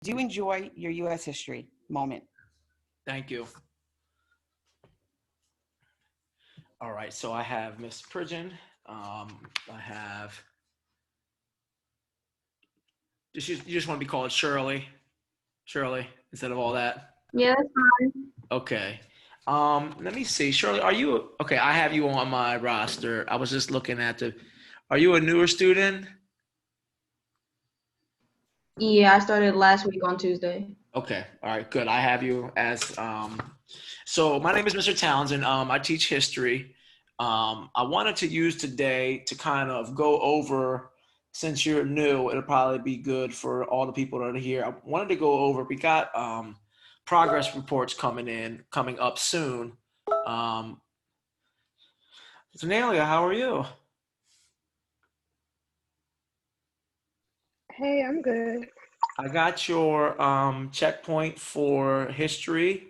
Do enjoy your U.S. history moment. Thank you. All right, so I have Miss Pridgeon. I have you just want to be called Shirley, Shirley, instead of all that. Yeah, that's fine. Okay. Let me see. Shirley, are you okay? I have you on my roster. I was just looking at the. Are you a newer student? Yeah, I started last week on Tuesday. Okay. All right. Good. I have you as. So my name is Mr. Townsend. I teach history. I wanted to use today to kind of go over, since you're new, it'll probably be good for all the people that are here. I wanted to go over. We got progress reports coming up soon. Um, so Nalia, how are you? Hey, I'm good. I got your checkpoint for history,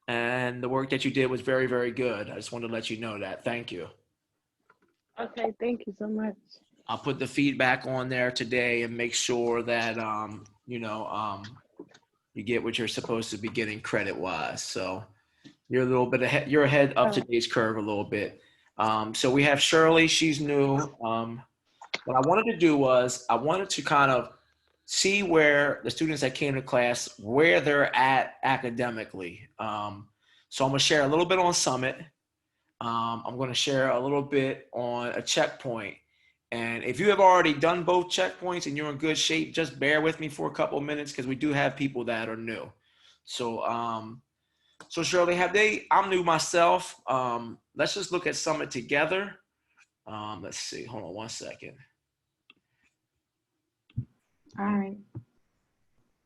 and the work that you did was very, very good. I just wanted to let you know that. Thank you. Okay, thank you so much. I'll put the feedback on there today and make sure that you get what you're supposed to be getting credit wise. So you're a little bit ahead. You're ahead of Oh, today's curve a little bit. So we have Shirley. She's new. What I wanted to do was I wanted to kind of see where the students that came to class, where they're at academically. So I'm going to share a little bit on Summit. I'm going to share a little bit on a checkpoint. And if you have already done both checkpoints and you're in good shape, just bear with me for a couple of minutes because we do have people that are new. So, so Shirley, I'm new myself. Let's just look at Summit together. Let's see. Hold on one second. All right.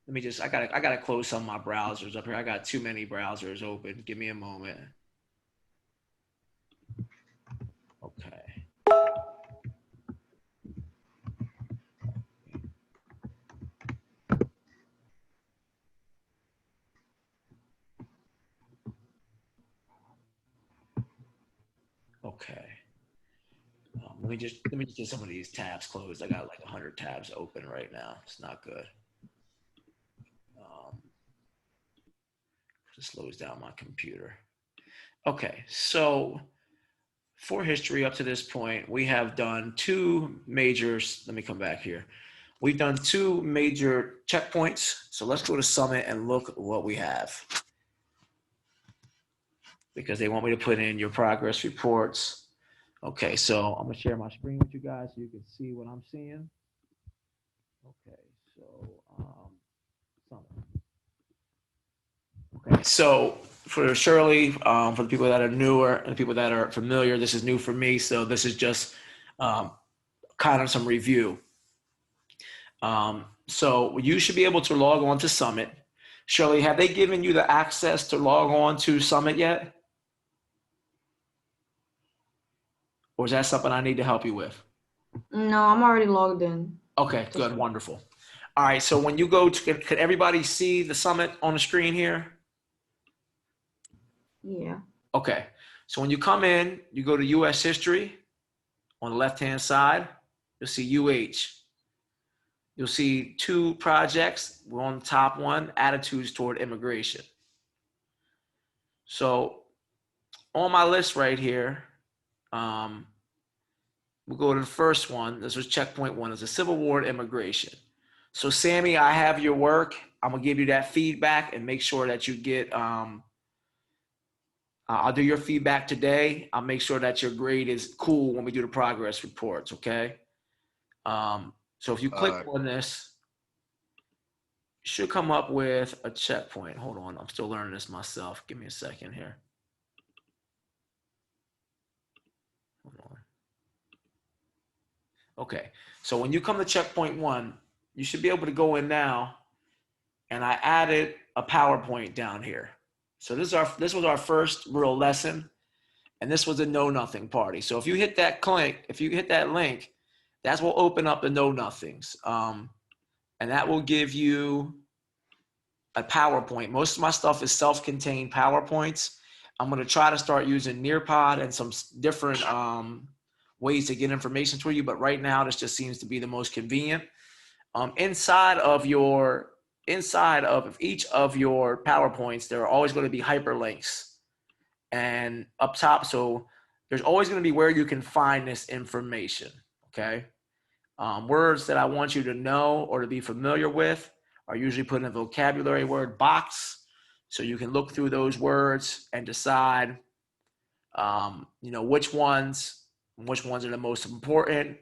Let me just, I gotta close some of my browsers up here. I got too many browsers open. Give me a moment. Okay. Okay. Let me just get some of these tabs closed. I got like 100 tabs open right now. It's not good. Um, it slows down my computer. Okay, so for history up to this point, we have done two majors. Let me come back here. We've done two major checkpoints. So let's go to Summit and look at what we have. Because they want me to put in your progress reports. Okay, so I'm gonna share my screen with you guys so you can see what I'm seeing. Okay, so Summit. Okay, so for Shirley, for the people that are newer and the people that are familiar, this is new for me. So this is just kind of some review. So you should be able to log on to Summit. Shirley, have they given you the access to log on to Summit yet? Or is that something I need to help you with? No, I'm already logged in. Okay, good, wonderful. All right, so when you go to, could everybody see the Summit on the screen here? Yeah. Okay, so when you come in, you go to US History on the left-hand side, you'll see UH. You'll see two projects. We're on the top one, Attitudes Toward Immigration. So on my list right here, we'll go to the first one. This was checkpoint one. It's a Civil War and Immigration. So Sammy, I have your work. I'm gonna give you that feedback and make sure that you get, I'll do your feedback today. I'll make sure that your grade is cool when we do the progress reports, okay? So if you click on this, you should come up with a checkpoint. Hold on, I'm still learning this myself. Give me a second here. Hold on. Okay, so when you come to checkpoint one, you should be able to go in now, and I added a PowerPoint down here. So this was our first real lesson, and this was a know nothing party. So if you hit that link, that's what will open up the know nothings, and that will give you a PowerPoint. Most of my stuff is self-contained PowerPoints. I'm going to try to start using Nearpod and some different ways to get information to you, but right now this just seems to be the most convenient. Inside of your inside of each of your PowerPoints, there are always going to be hyperlinks. And up top, so there's always going to be where you can find this information, okay? Words that I want you to know or to be familiar with are usually put in a vocabulary word box. So you can look through those words and decide, which ones are the most important,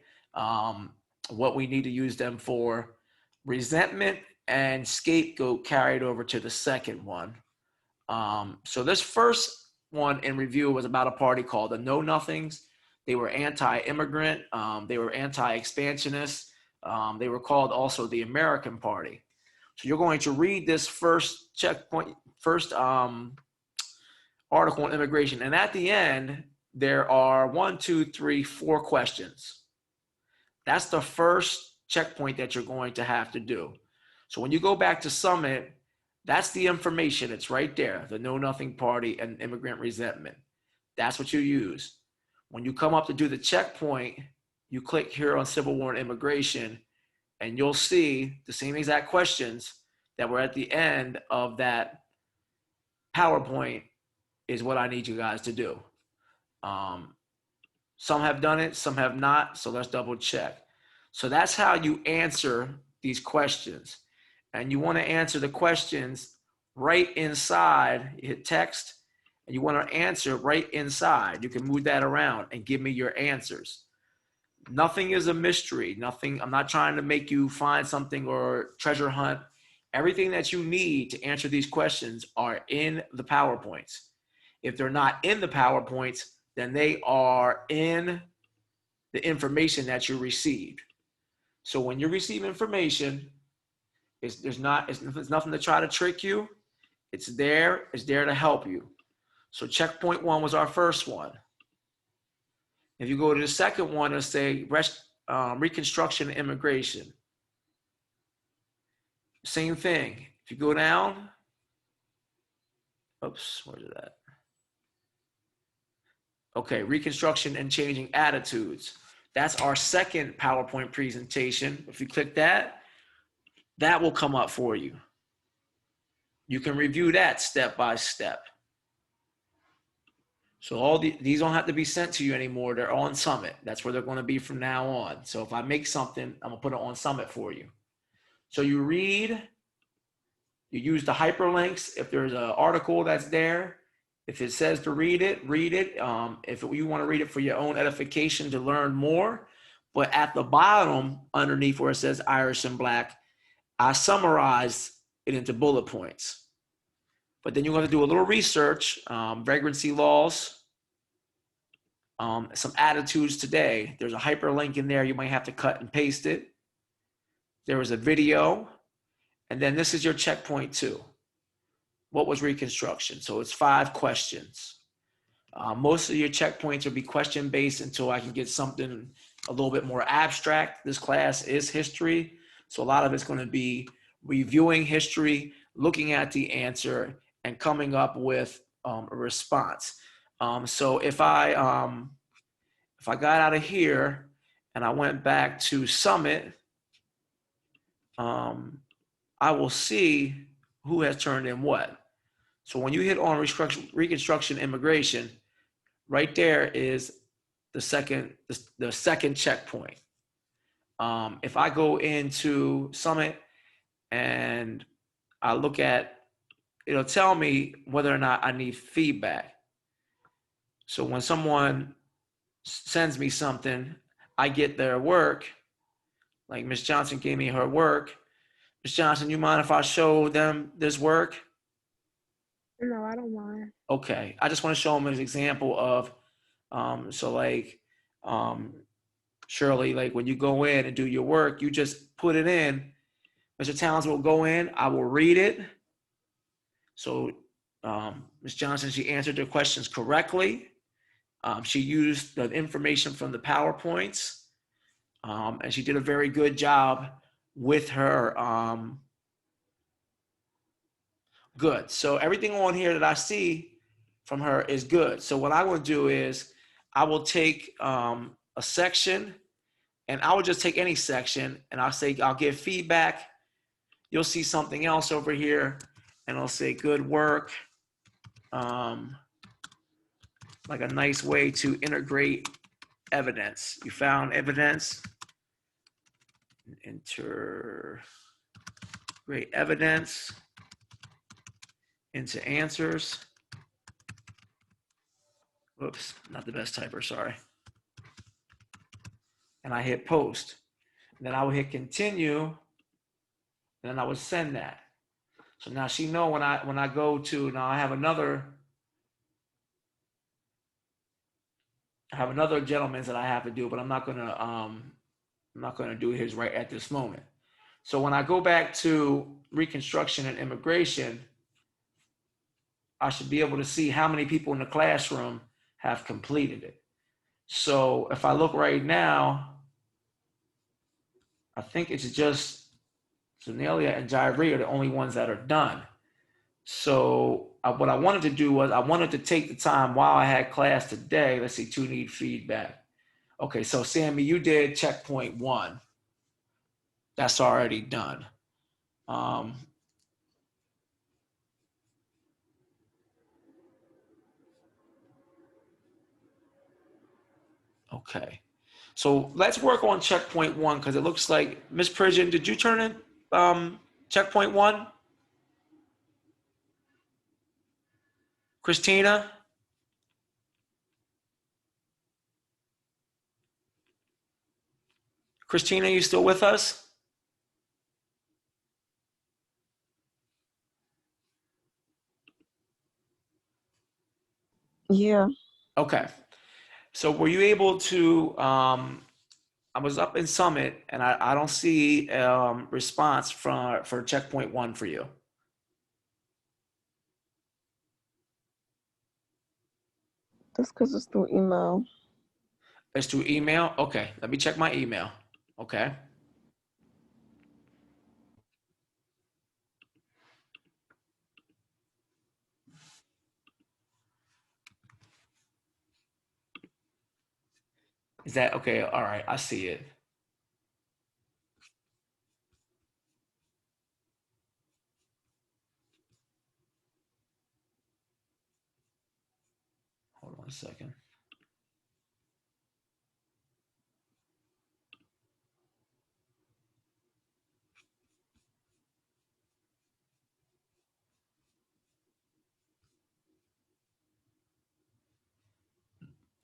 what we need to use them for. Resentment and scapegoat carried over to the second one. So this first one in review was about a party called the Know Nothings. They were anti-immigrant. They were anti-expansionist. They were called also the American Party. So you're going to read this first article on immigration. And at the end, there are 4 questions. That's the first checkpoint that you're going to have to do. So when you go back to Summit, that's the information. It's right there. The Know Nothing Party and immigrant resentment. That's what you use. When you come up to do the checkpoint, you click here on Civil War and Immigration, and you'll see the same exact questions that were at the end of that PowerPoint is what I need you guys to do. Some have done it, some have not, so let's double check. So that's how you answer these questions. And you want to answer the questions right inside, you hit text, and you want to answer right inside. You can move that around and give me your answers. Nothing is a mystery. Nothing, I'm not trying to make you find something or treasure hunt. Everything that you need to answer these questions are in the PowerPoints. If they're not in the PowerPoints, then they are in the information that you received. So when you receive information, it's nothing to try to trick you. It's there to help you. So checkpoint 1 was our first one. If you go to the second one, it'll say Reconstruction and Immigration. Same thing. If you go down, oops, where's it at? Okay, Reconstruction and Changing Attitudes. That's our second PowerPoint presentation. If you click that, that will come up for you. You can review that step by step. So these don't have to be sent to you anymore. They're on Summit. That's where they're going to be from now on. So if I make something, I'm going to put it on Summit for you. So you read, you use the hyperlinks. If there's an article that's there, if it says to read it, read it. If you want to read it for your own edification to learn more. But at the bottom, underneath where it says Irish and Black, I summarize it into bullet points. But then you're going to do a little research, vagrancy laws, some attitudes today. There's a hyperlink in there. You might have to cut and paste it. There was a video. And then this is your checkpoint 2. What was Reconstruction? So it's 5 questions. Most of your checkpoints will be question-based until I can get something a little bit more abstract. This class is history. So a lot of it's going to be reviewing history, looking at the answer, and coming up with a response. So if I got out of here and I went back to Summit, I will see who has turned in what. So when you hit on Reconstruction Immigration, right there is the second checkpoint. If I go into Summit and I look at, it'll tell me whether or not I need feedback. So when someone sends me something, I get their work. Like Miss Johnson gave me her work. Miss Johnson, you mind if I show them this work? No, I don't mind. Okay, I just want to show them an example of, Shirley, like when you go in and do your work, you just put it in. Mr. Townsend will go in, I will read it. So Ms. Johnson, she answered the questions correctly. She used the information from the PowerPoints, and she did a very good job with her. Good. So everything on here that I see from her is good. So what I will do is I will take a section, and I will just take any section, and I'll give feedback. you'll see something else over here, and it'll say good work. Like a nice way to integrate evidence. You found evidence. Integrate evidence into answers. Whoops, not the best typer, sorry. And I hit post. And then I would hit continue, and then I would send that. So now she know when I go to, now I have another gentleman's that I have to do, but I'm not gonna do his right at this moment. So when I go back to Reconstruction and Immigration, I should be able to see how many people in the classroom have completed it. So if I look right now, I think it's just Zenelia and Jairi are the only ones that are done. So what I wanted to do was I wanted to take the time while I had class today. Let's see, 2 need feedback. Okay, so Sammy, you did checkpoint 1. That's already done. Okay, so let's work on checkpoint 1 because it looks like Miss Pridgeon, did you turn in checkpoint 1? Christina? Christina, you still with us? Yeah. Okay. So were you able to, I was up in Summit and I don't see response for checkpoint 1 for you. That's because it's through email. It's through email? Okay, let me check my email. Okay. Is that okay? All right, I see it. Hold on a second.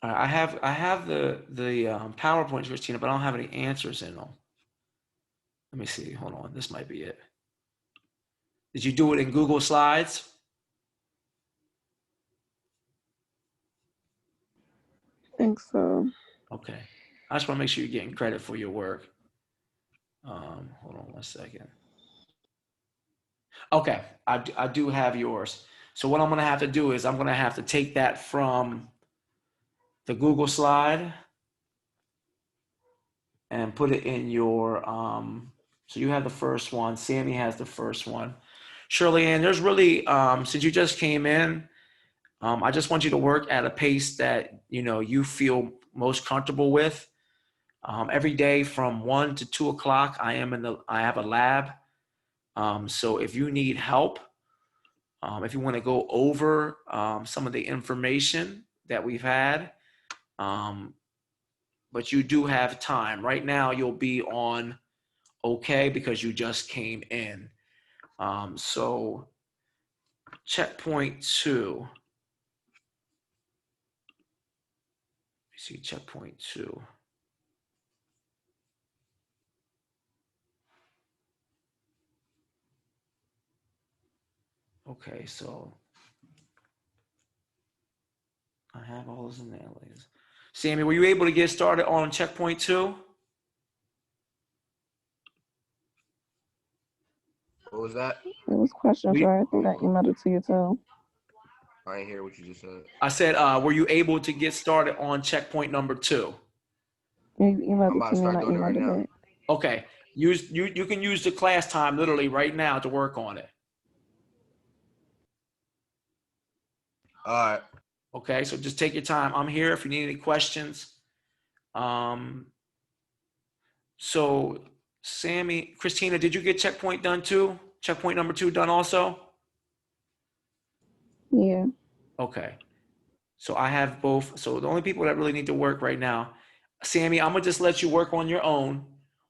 I have the PowerPoint, Christina, but I don't have any answers in them. Let me see. Hold on. This might be it. Did you do it in Google Slides? I think so. Okay. I just want to make sure you're getting credit for your work. Hold on 1 second. Okay, I do have yours. So what I'm going to have to do is I'm going to have to take that from the Google slide and put it in your, so you have the first one, Sammy has the first one. Shirley Ann, there's really, since you just came in, I just want you to work at a pace that, you feel most comfortable with. Every day from 1 to 2 o'clock, I have a lab. So if you need help, if you want to go over some of the information that we've had, but you do have time. Right now, you'll be on okay because you just came in. So checkpoint 2. Let me see, checkpoint 2. Okay, so I have all those in there. Sammy, were you able to get started on checkpoint 2? What was that? It was questions, right? I think I emailed it to you too. I ain't hear what you just said. I said, were you able to get started on checkpoint number 2? Yeah, you emailed I'm it about to to me and start I doing it right emailed now. it back. Okay, you can use the class time literally right now to work on it. All right. Okay, so just take your time. I'm here if you need any questions. So Sammy, Christina, did you get checkpoint done too? Checkpoint number 2 done also? Yeah. Okay. So I have both. So the only people that really need to work right now, Sammy, I'm gonna just let you work on your own.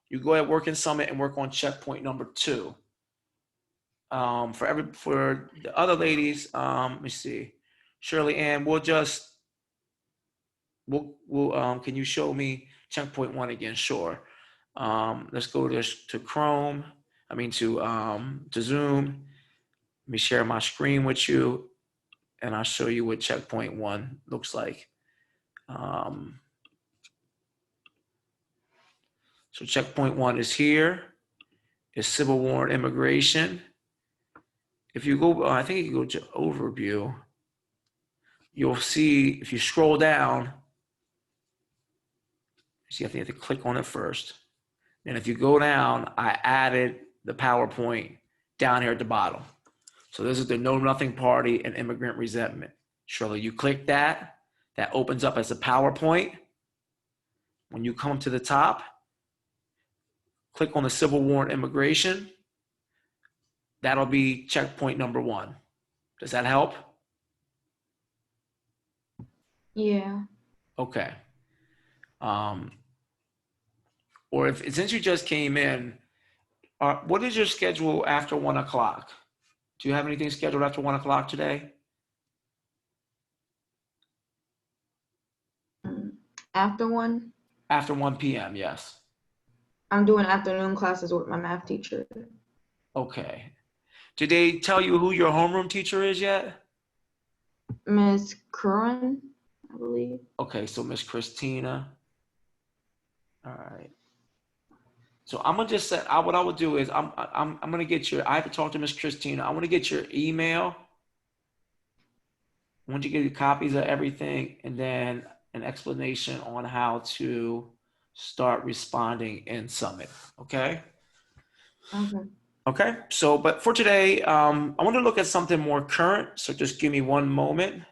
You go ahead, work in Summit and work on checkpoint number 2. For the other ladies, let me see. Shirley Ann, can you show me checkpoint 1 again? Sure. Let's go to Chrome. I mean to Zoom. Let me share my screen with you, and I'll show you what checkpoint 1 looks like. So checkpoint 1 is here. It's civil war and immigration. If you go, I think you can go to overview. You'll see if you scroll down. See, I think you have to click on it first. And if you go down, I added the PowerPoint down here at the bottom. So this is the Know Nothing Party and Immigrant Resentment. Shirley, you click that. That opens up as a PowerPoint. When you come to the top, click on the Civil War and Immigration. That'll be checkpoint number 1. Does that help? Yeah. Okay. Or since you just came in, what is your schedule after 1 o'clock? Do you have anything scheduled after 1 o'clock today? After 1, After 1 p.m., yes. I'm doing afternoon classes with my math teacher. Okay. Did they tell you who your homeroom teacher is yet? Miss Curran, I believe. Okay, so Miss Christina. All right. So I'm gonna just say what I would do is I'm gonna get your. I have to talk to Miss Christina. I want to get your email. I want you to get copies of everything, and then an explanation on how to start responding in Summit. Okay. Okay. Okay. So, but for today, I want to look at something more current. So just give me one moment.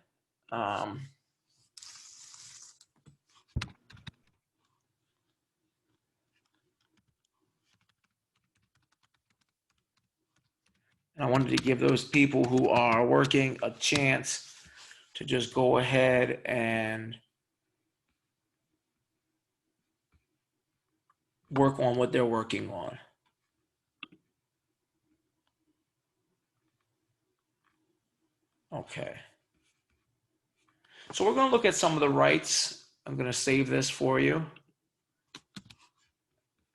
And I wanted to give those people who are working a chance to just go ahead and work on what they're working on. Okay. So we're going to look at some of the rights. I'm going to save this for you.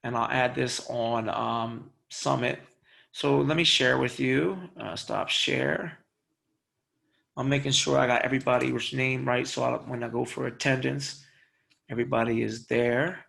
And I'll add this on Summit. So let me share with you. Stop share. I'm making sure I got everybody's name right. So when I go for attendance, everybody is there.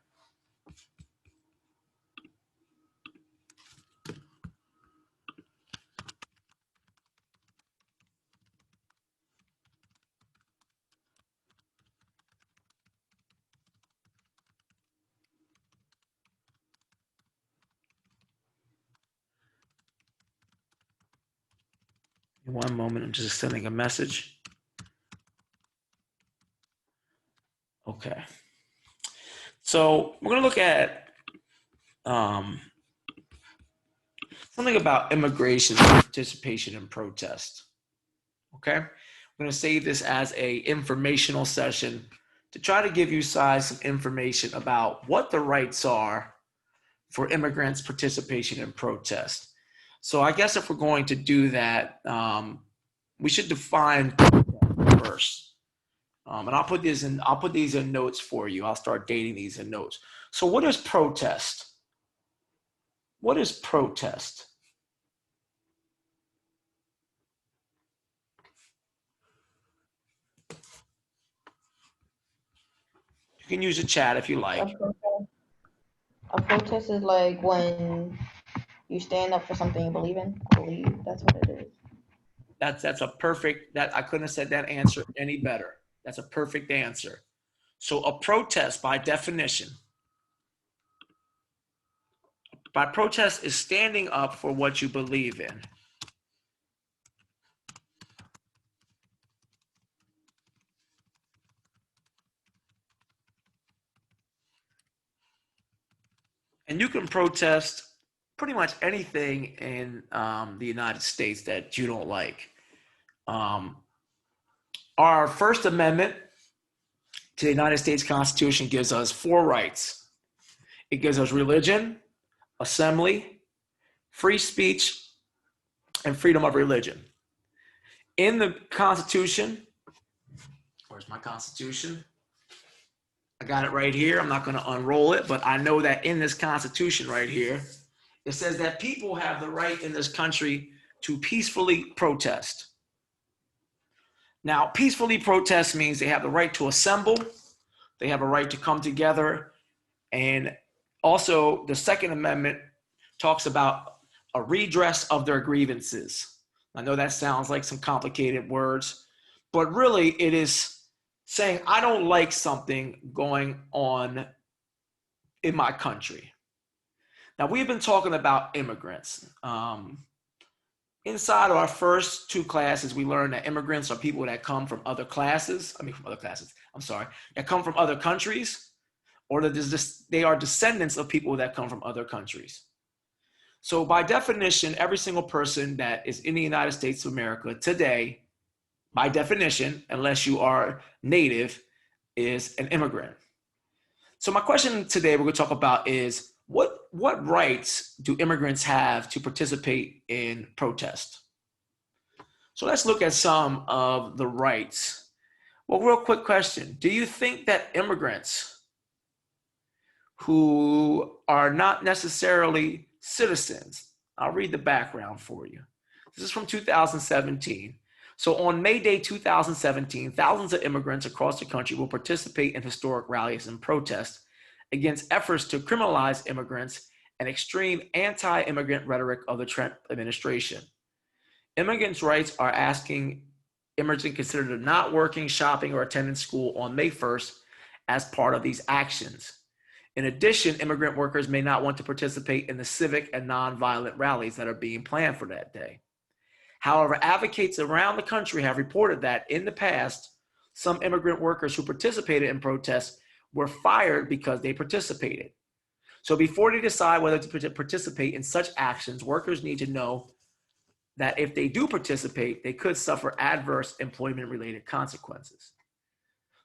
In one moment, I'm just sending a message. Okay. So we're going to look at something about immigration participation and protest. Okay. I'm going to save this as a informational session to try to give you guys some information about what the rights are for immigrants' participation in protest. So I guess if we're going to do that, we should define first. And I'll put these in notes for you. I'll start dating these in notes. So what is protest? What is protest? You can use the chat if you like. A protest is like when you stand up for something you believe in. I believe that's what it is. That's a perfect, I couldn't have said that answer any better. That's a perfect answer. So a protest by definition, is standing up for what you believe in. And you can protest pretty much anything in the United States that you don't like. Um, our First Amendment to the United States Constitution gives us 4 rights. It gives us religion, assembly, free speech, and freedom of religion. In the Constitution, where's my Constitution? I got it right here. I'm not going to unroll it, but I know that in this Constitution right here, it says that people have the right in this country to peacefully protest. Now, peacefully protest means they have the right to assemble, they have a right to come together, and also the Second Amendment talks about a redress of their grievances. I know that sounds like some complicated words, but really it is saying, I don't like something going on in my country. Now, we've been talking about immigrants. Inside of our first 2 classes, we learned that immigrants are people that come from other classes. That come from other countries, or that they are descendants of people that come from other countries. So by definition, every single person that is in the United States of America today, by definition, unless you are native, is an immigrant. So my question today we're going to talk about is what rights do immigrants have to participate in protest? So let's look at some of the rights. Well, real quick question. Do you think that immigrants who are not necessarily citizens, I'll read the background for you. This is from 2017. So on May Day 2017, thousands of immigrants across the country will participate in historic rallies and protests against efforts to criminalize immigrants and extreme anti-immigrant rhetoric of the Trump administration. Immigrants' rights are asking immigrants considered not working, shopping, or attending school on May 1st as part of these actions. In addition, immigrant workers may not want to participate in the civic and nonviolent rallies that are being planned for that day. However, advocates around the country have reported that in the past, some immigrant workers who participated in protests were fired because they participated. So before they decide whether to participate in such actions, workers need to know that if they do participate, they could suffer adverse employment-related consequences.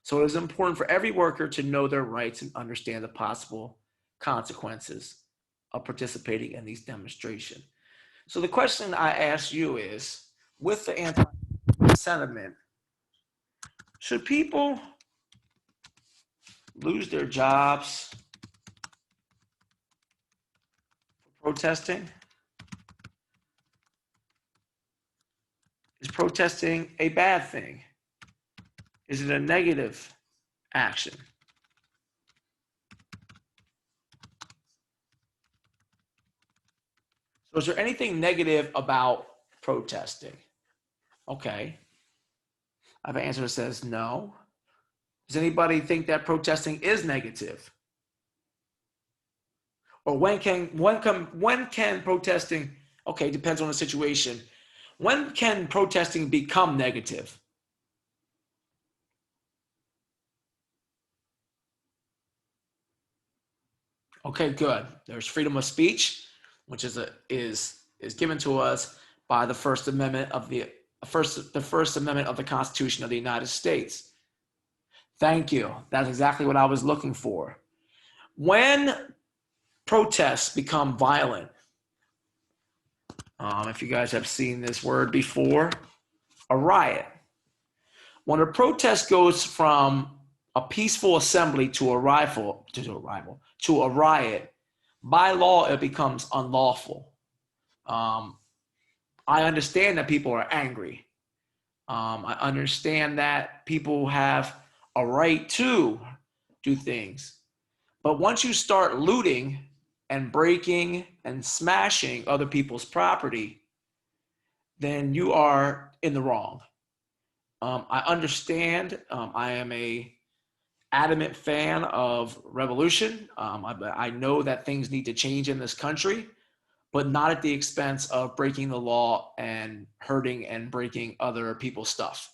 So it is important for every worker to know their rights and understand the possible consequences of participating in these demonstrations. So the question I ask you is, with the anti-sentiment, should people lose their jobs for protesting? Is protesting a bad thing? Is it a negative action? So is there anything negative about protesting? Okay. I have an answer that says no. Does anybody think that protesting is negative? Or when can protesting, okay, depends on the situation. When can protesting become negative? Okay, good. There's freedom of speech, which is given to us by the First Amendment of the First Amendment of the Constitution of the United States. Thank you. That's exactly what I was looking for. When protests become violent, if you guys have seen this word before, a riot. When a protest goes from a peaceful assembly to a riot, by law it becomes unlawful. I understand that people are angry. I understand that people have a right to do things. But once you start looting and breaking and smashing other people's property, then you are in the wrong. I understand. I am a adamant fan of revolution. I know that things need to change in this country, but not at the expense of breaking the law and hurting and breaking other people's stuff.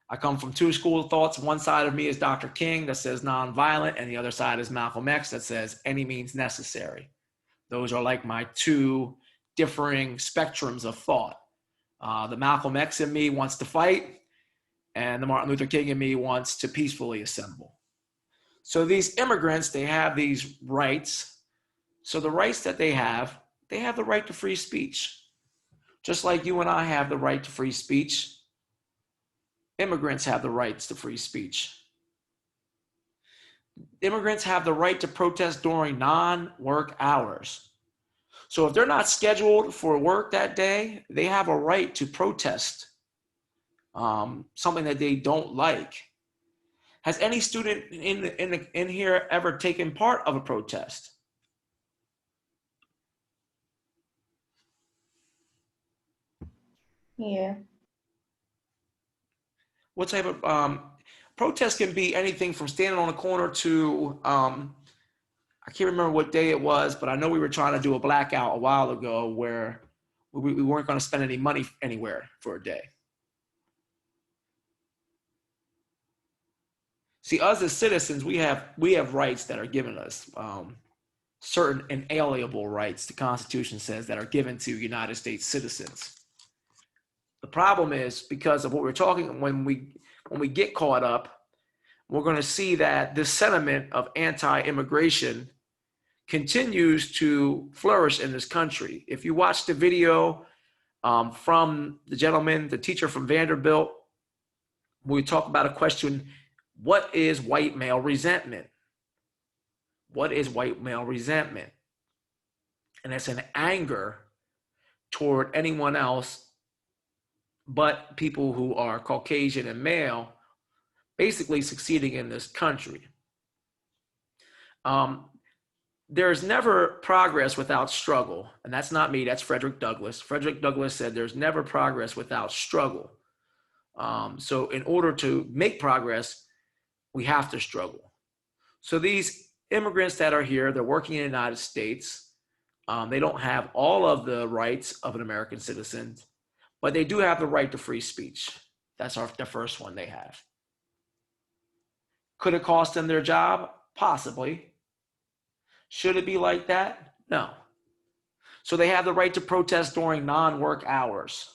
I come from two school of thoughts. One side of me is Dr. King that says nonviolent, and the other side is Malcolm X that says any means necessary. Those are like my two differing spectrums of thought. The Malcolm X in me wants to fight, and the Martin Luther King in me wants to peacefully assemble. So these immigrants, they have these rights. So the rights that they have the right to free speech. Just like you and I have the right to free speech, immigrants have the rights to free speech. Immigrants have the right to protest during non-work hours. So if they're not scheduled for work that day, they have a right to protest something that they don't like. Has any student in here ever taken part of a protest? Yeah. What type of protest can be anything from standing on a corner to I can't remember what day it was, but I know we were trying to do a blackout a while ago where we weren't going to spend any money anywhere for a day. See, us as citizens, we have rights that are given us, certain inalienable rights the Constitution says that are given to United States citizens. The problem is because of what we're talking, when we get caught up, we're going to see that this sentiment of anti-immigration continues to flourish in this country. If you watch the video from the gentleman, the teacher from Vanderbilt, we talk about a question: what is white male resentment? What is white male resentment? And it's an anger toward anyone else but people who are Caucasian and male, basically succeeding in this country. There's never progress without struggle. And that's not me, that's Frederick Douglass. Frederick Douglass said there's never progress without struggle. So in order to make progress, we have to struggle. So these immigrants that are here, they're working in the United States. They don't have all of the rights of an American citizen, but they do have the right to free speech. That's the first one they have. Could it cost them their job? Possibly. Should it be like that? No. So they have the right to protest during non-work hours.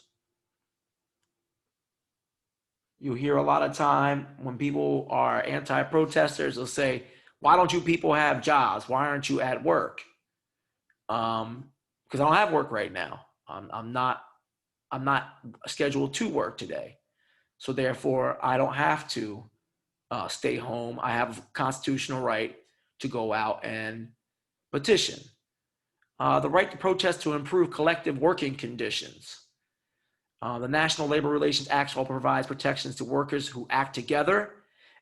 You hear a lot of time when people are anti-protesters, they'll say, why don't you people have jobs? Why aren't you at work? Because I don't have work right now. I'm not scheduled to work today. So therefore, I don't have to stay home. I have a constitutional right to go out and petition. The right to protest to improve collective working conditions. The National Labor Relations Act also provides protections to workers who act together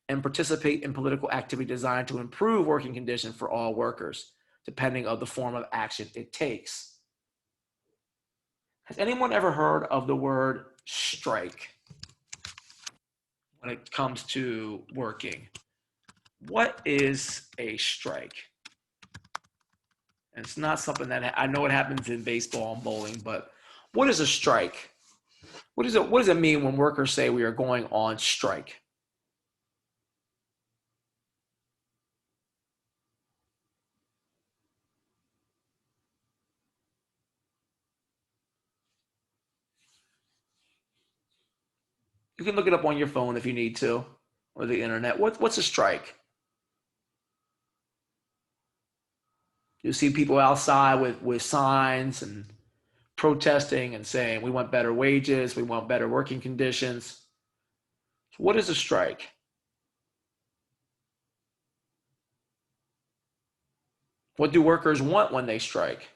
and participate in political activity designed to improve working conditions for all workers, depending on the form of action it takes. Has anyone ever heard of the word strike when it comes to working? What is a strike? And it's not something that I know it happens in baseball and bowling, but what is a strike? What does it mean when workers say we are going on strike? You can look it up on your phone if you need to, or the internet. What's a strike? You see people outside with signs and protesting and saying, we want better wages, we want better working conditions. So what is a strike? What do workers want when they strike?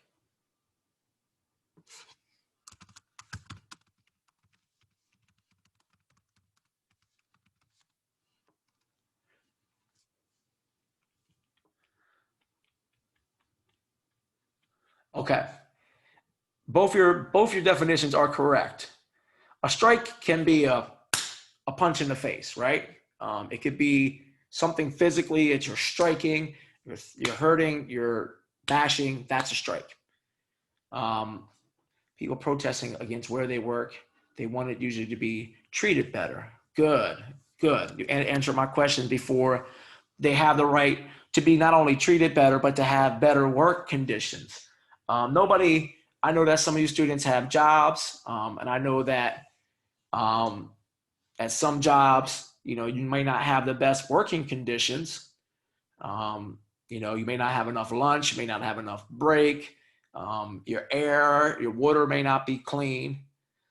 Okay. Both your definitions are correct. A strike can be a punch in the face, right? It could be something physically that you're striking, you're hurting, you're bashing. That's a strike. People protesting against where they work, they want it usually to be treated better. Good, good. You answered my question before. They have the right to be not only treated better, but to have better work conditions. I know that some of you students have jobs, and I know that um, at some jobs, you know, you may not have the best working conditions. You know, you may not have enough lunch, you may not have enough break. Your air, your water may not be clean.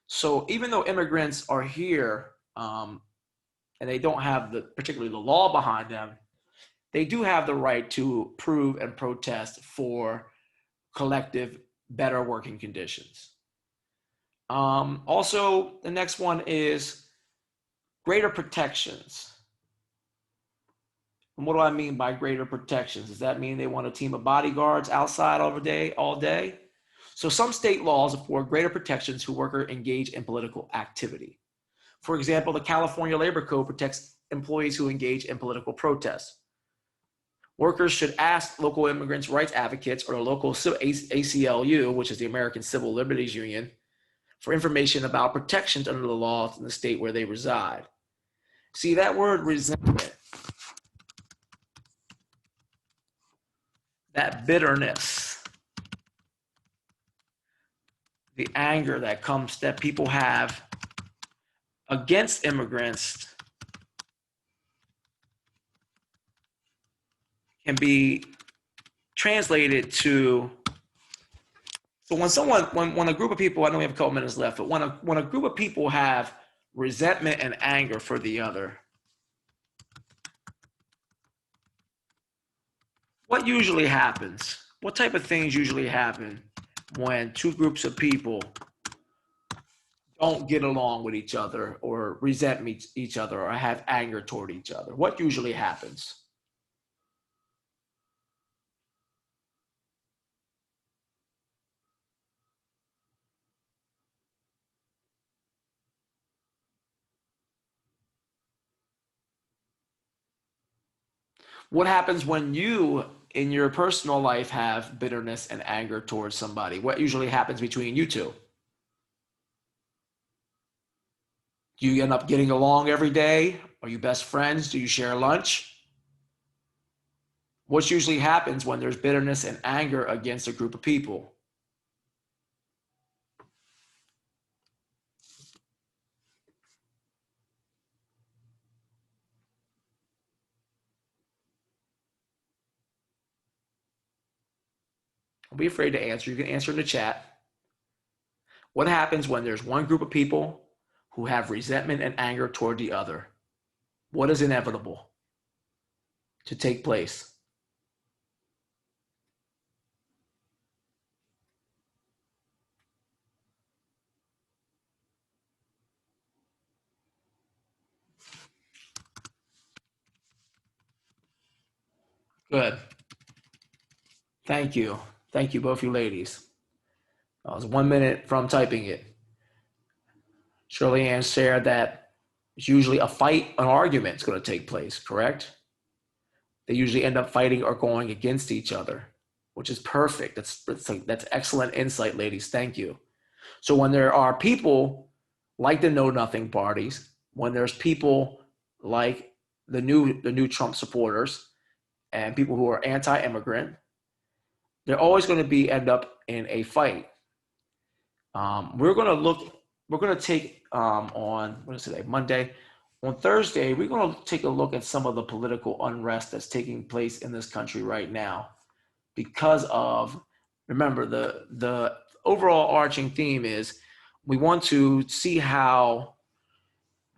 So even though immigrants are here, and they don't have particularly the law behind them, they do have the right to prove and protest for collective better working conditions. Also, the next one is greater protections. And what do I mean by greater protections? Does that mean they want a team of bodyguards outside all day? So some state laws afford greater protections who workers engage in political activity. For example, the California Labor Code protects employees who engage in political protests. Workers should ask local immigrants' rights advocates or the local ACLU, which is the American Civil Liberties Union, for information about protections under the laws in the state where they reside. See, that word resentment, that bitterness, the anger that people have against immigrants can be translated to, so when a group of people, I know we have a couple minutes left, but when a group of people have resentment and anger for the other, what usually happens? What type of things usually happen when two groups of people don't get along with each other or resent each other or have anger toward each other? What usually happens? What happens when you, in your personal life, have bitterness and anger towards somebody? What usually happens between you two? Do you end up getting along every day? Are you best friends? Do you share lunch? What usually happens when there's bitterness and anger against a group of people? Don't be afraid to answer. You can answer in the chat. What happens when there's one group of people who have resentment and anger toward the other? What is inevitable to take place? Good. Thank you. Thank you, both you ladies. I was 1 minute from typing it. Shirley Ann shared that it's usually a fight, an argument is going to take place, correct? They usually end up fighting or going against each other, which is perfect. That's excellent insight, ladies. Thank you. So when there are people like the Know Nothing parties, when there's people like the new Trump supporters and people who are anti-immigrant, they're always going to end up in a fight. We're going to take on, what is today, Monday? On Thursday, we're going to take a look at some of the political unrest that's taking place in this country right now because of, remember, the overall arching theme is we want to see how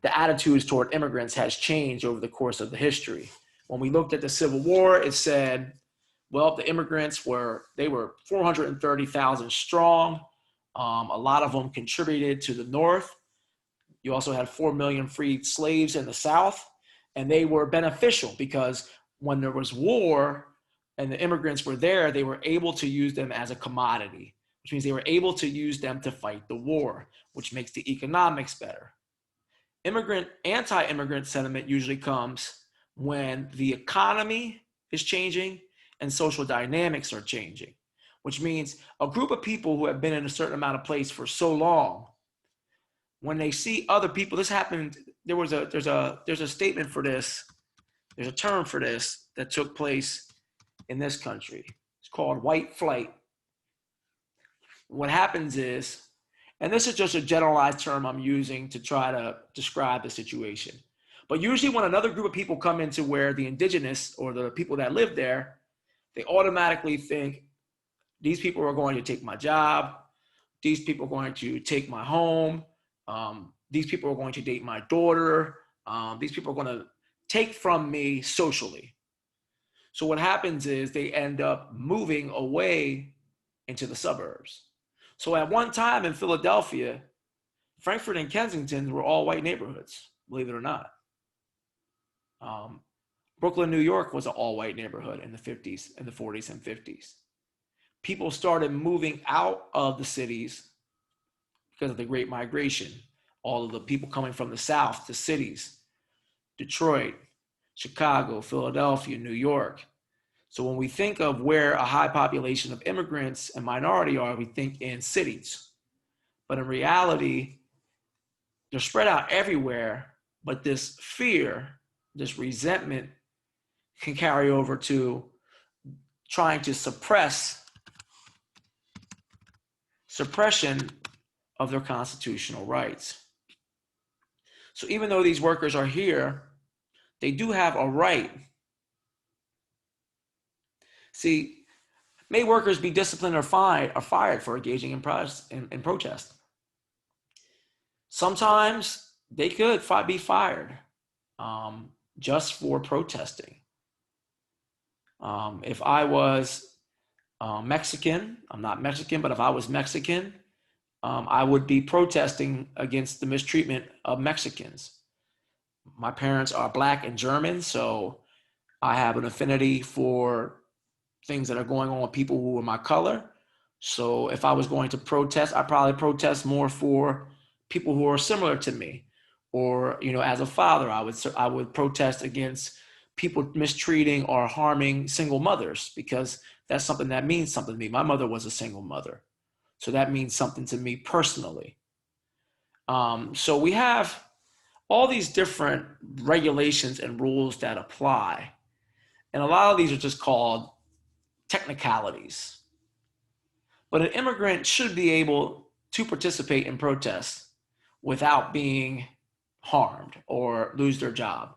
the attitudes toward immigrants has changed over the course of the history. When we looked at the Civil War, it said, well, the immigrants were 430,000 strong. A lot of them contributed to the North. You also had 4 million freed slaves in the South, and they were beneficial because when there was war and the immigrants were there, they were able to use them as a commodity, which means they were able to use them to fight the war, which makes the economics better. Anti-immigrant sentiment usually comes when the economy is changing and social dynamics are changing, which means a group of people who have been in a certain amount of place for so long, when they see other people, this happened. There's a statement for this. There's a term for this that took place in this country. It's called white flight. What happens is, and this is just a generalized term I'm using to try to describe the situation. But usually when another group of people come into where the indigenous or the people that live there, they automatically think these people are going to take my job. These people are going to take my home. These people are going to date my daughter. These people are going to take from me socially. So what happens is they end up moving away into the suburbs. So at one time in Philadelphia, Frankfurt and Kensington were all white neighborhoods, believe it or not. Brooklyn, New York was an all white neighborhood in the 50s, in the 40s and 50s. People started moving out of the cities because of the Great Migration. All of the people coming from the South to cities, Detroit, Chicago, Philadelphia, New York. So when we think of where a high population of immigrants and minority are, we think in cities. But in reality, they're spread out everywhere, but this fear, this resentment can carry over to trying to suppression of their constitutional rights. So even though these workers are here, they do have a right. See, may workers be disciplined or fired for engaging in protest. Sometimes they could be fired just for protesting. If I was Mexican, I'm not Mexican, but if I was Mexican, I would be protesting against the mistreatment of Mexicans. My parents are Black and German, so I have an affinity for things that are going on with people who are my color. So if I was going to protest, I'd probably protest more for people who are similar to me. Or, as a father, I would protest against people mistreating or harming single mothers, because that's something that means something to me. My mother was a single mother, so that means something to me personally. So we have all these different regulations and rules that apply. And a lot of these are just called technicalities. But an immigrant should be able to participate in protests without being harmed or lose their job.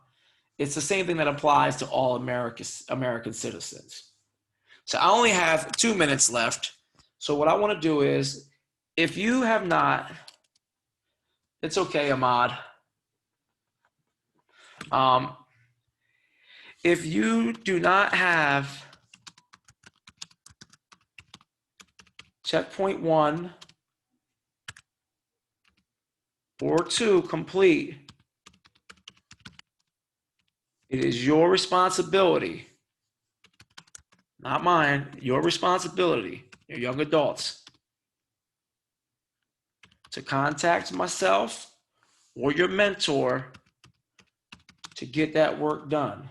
It's the same thing that applies to all American citizens. So I only have 2 minutes left. So what I want to do is, if you have not, it's okay, Ahmad. If you do not have checkpoint 1 or 2 complete, it is your responsibility, not mine, your responsibility, your young adults, to contact myself or your mentor to get that work done.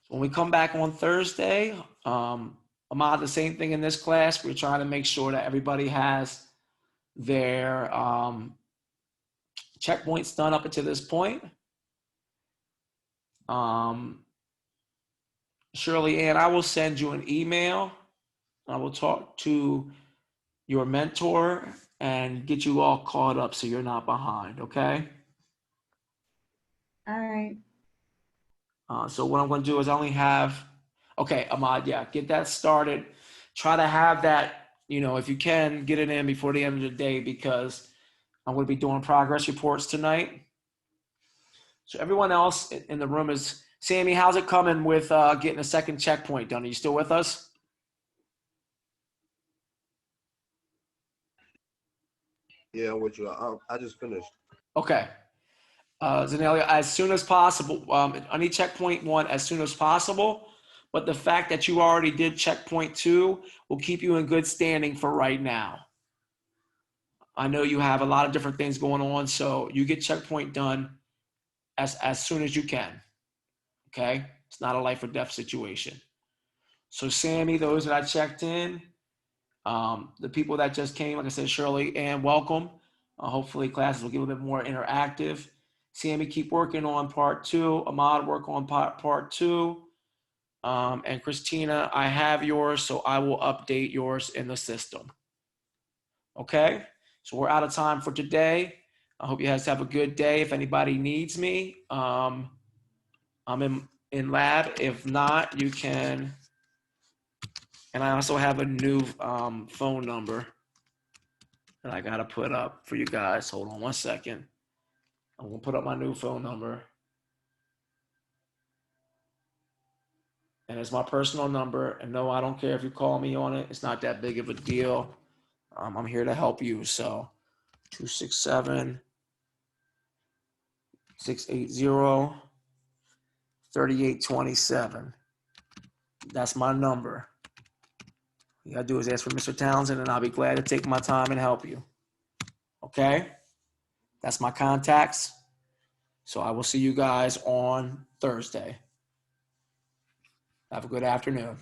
When we come back on Thursday, Ahmad, the same thing in this class. We're trying to make sure that everybody has their checkpoints done up until this point. Shirley Ann, I will send you an email. I will talk to your mentor and get you all caught up so you're not behind, okay? All right. So what I'm going to do is I only have, okay, Ahmad, yeah, get that started. Try to have that, if you can, get it in before the end of the day, because I'm going to be doing progress reports tonight. So everyone else in the room is, Sammy, how's it coming with getting a second checkpoint done? Are you still with us? Yeah, I'm with you. I just finished. Okay. Zanelia, as soon as possible. I need checkpoint 1 as soon as possible. But the fact that you already did checkpoint 2 will keep you in good standing for right now. I know you have a lot of different things going on, so you get checkpoint done as soon as you can. Okay? It's not a life or death situation. So Sammy, those that I checked in, the people that just came, like I said, Shirley, and welcome. Hopefully classes will get a little bit more interactive. Sammy, keep working on part 2. Ahmad, work on part 2. And Christina, I have yours, so I will update yours in the system. Okay? So we're out of time for today. I hope you guys have a good day. If anybody needs me, I'm in lab. If not, you can. And I also have a new phone number that I got to put up for you guys. Hold on one second. I'm going to put up my new phone number. And it's my personal number. And no, I don't care if you call me on it. It's not that big of a deal. I'm here to help you. So 267-680-3827. That's my number. You gotta do is ask for Mr. Townsend, and I'll be glad to take my time and help you. Okay? That's my contacts. So I will see you guys on Thursday. Have a good afternoon.